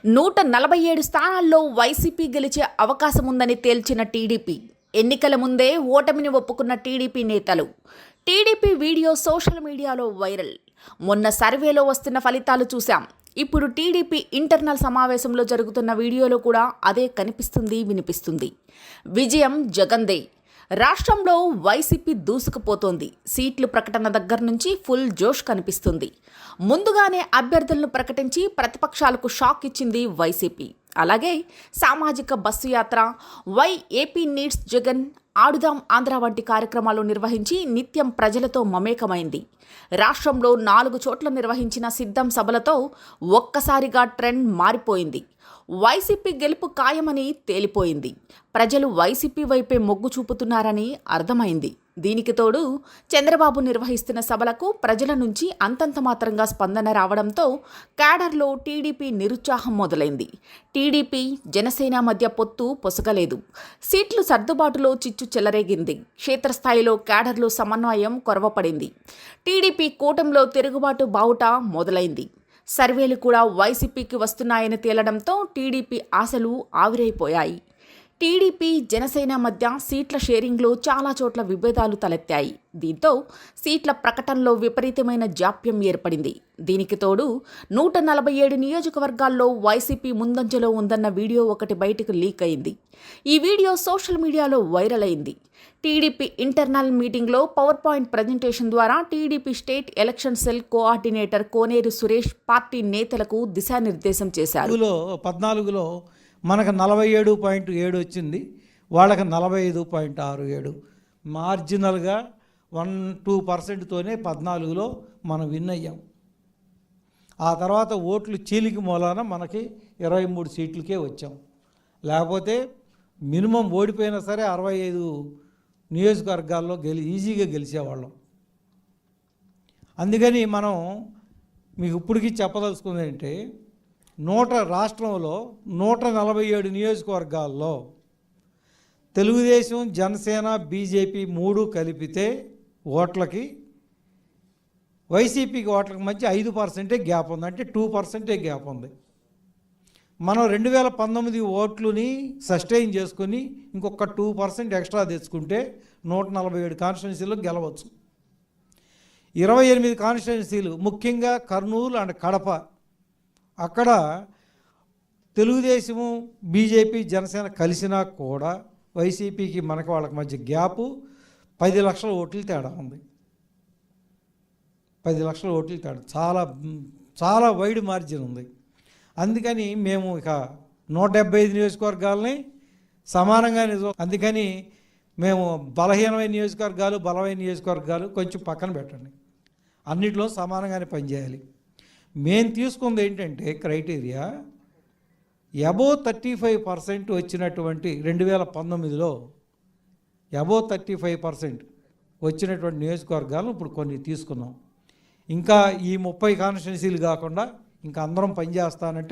147 స్థానాల్లో వైసీపీ గెలిచే అవకాశం ఉందని తేల్చిన టీడీపీ. ఎన్నికల ముందే ఓటమిని ఒప్పుకున్న టీడీపీ నేతలు. టీడీపీ వీడియో సోషల్ మీడియాలో వైరల్. మొన్న సర్వేలో వస్తున్న ఫలితాలు చూశాం. ఇప్పుడు టీడీపీ ఇంటర్నల్ సమావేశంలో జరుగుతున్న వీడియోలో కూడా అదే కనిపిస్తుంది, వినిపిస్తుంది. విజయం జగన్దే. రాష్ట్రంలో వైసీపీ దూసుకుపోతోంది. సీట్లు ప్రకటన దగ్గర నుంచి ఫుల్ జోష్ కనిపిస్తుంది. ముందుగానే అభ్యర్థులను ప్రకటించి ప్రతిపక్షాలకు షాక్ ఇచ్చింది వైసీపీ. అలాగే సామాజిక బస్సు యాత్ర, వై ఏపీ నీడ్స్ జగన్, ఆడుదాం ఆంధ్ర వంటి కార్యక్రమాలు నిర్వహించి నిత్యం ప్రజలతో మమేకమైంది. రాష్ట్రంలో 4 చోట్ల నిర్వహించిన సిద్ధం సభలతో ఒక్కసారిగా ట్రెండ్ మారిపోయింది. వైసీపీ గెలుపు ఖాయమని తేలిపోయింది. ప్రజలు వైసీపీ వైపే మొగ్గు చూపుతున్నారని అర్థమైంది. దీనికి తోడు చంద్రబాబు నిర్వహిస్తున్న సభలకు ప్రజల నుంచి అంతంత మాత్రంగా స్పందన రావడంతో క్యాడర్లో టీడీపీ నిరుత్సాహం మొదలైంది. టీడీపీ జనసేన మధ్య పొత్తు పొసగలేదు. సీట్లు సర్దుబాటులో చిచ్చు చెలరేగింది. క్షేత్రస్థాయిలో క్యాడర్లో సమన్వయం కొరవపడింది. టీడీపీ కూటమిలో తిరుగుబాటు బావుట మొదలైంది. సర్వేలు కూడా వైసీపీకి వస్తున్నాయని తేలడంతో టీడీపీ ఆశలు ఆవిరైపోయాయి. టీడీపీ జనసేన మధ్య సీట్ల షేరింగ్లో చాలా చోట్ల విభేదాలు తలెత్తాయి. దీంతో సీట్ల ప్రకటనలో విపరీతమైన జాప్యం ఏర్పడింది. దీనికి తోడు 147 నియోజకవర్గాల్లో వైసీపీ ముందంజలో ఉందన్న వీడియో ఒకటి బయటకు లీక్ అయింది. ఈ వీడియో సోషల్ మీడియాలో వైరల్ అయింది. టీడీపీ ఇంటర్నల్ మీటింగ్లో పవర్ పాయింట్ ప్రజెంటేషన్ ద్వారా TDP state election cell coordinator Koneru Suresh party నేతలకు దిశానిర్దేశం చేశారు. 14లో మనకు 47.7 వచ్చింది, వాళ్ళకి 45.67. మార్జినల్గా 1-2%తోనే 14లో మనం విన్ అయ్యాం. ఆ తర్వాత ఓట్లు చీలికి మూలాన మనకి 23 సీట్లకే వచ్చాం. లేకపోతే మినిమం ఓడిపోయినా సరే 65 నియోజకవర్గాల్లో ఈజీగా గెలిచేవాళ్ళం. అందుకని మనం మీకు ఇప్పటికీ చెప్పదలుచుకుంది ఏంటంటే, రాష్ట్రంలో 147 నియోజకవర్గాల్లో తెలుగుదేశం, జనసేన, బీజేపీ 3 కలిపితే ఓట్లకి వైసీపీకి ఓట్లకి మధ్య 5% గ్యాప్ ఉంది, అంటే 2% గ్యాప్ ఉంది. మనం 2019 ఓట్లని సస్టైన్ చేసుకుని ఇంకొక 2% ఎక్స్ట్రా తెచ్చుకుంటే 147 కాన్స్టిట్యున్సీలు గెలవచ్చు. 28 కాన్స్టిట్యున్సీలు, ముఖ్యంగా కర్నూలు అండ్ కడప, అక్కడ తెలుగుదేశము, బీజేపీ, జనసేన కలిసినా కూడా వైసీపీకి మనకి వాళ్ళకి మధ్య గ్యాపు 10 లక్షల ఓట్లు తేడా ఉంది. 10 లక్షల ఓట్లు తేడా, చాలా చాలా వైడ్ మార్జిన్ ఉంది. అందుకని మేము ఇక 175 నియోజకవర్గాలని సమానంగా అందుకని మేము బలహీనమైన నియోజకవర్గాలు, బలమైన నియోజకవర్గాలు కొంచెం పక్కన పెట్టండి, అన్నిట్లో సమానంగానే పనిచేయాలి. మేము తీసుకుంది ఏంటంటే క్రైటీరియా, అబోవ్ 35% వచ్చినటువంటి 2019లో అబోవ్ 35% వచ్చినటువంటి నియోజకవర్గాలను ఇప్పుడు కొన్ని తీసుకున్నాం. ఇంకా ఈ 30 కాన్స్టిట్యున్సీలు కాకుండా ఇంకా అందరం పనిచేస్తానంటే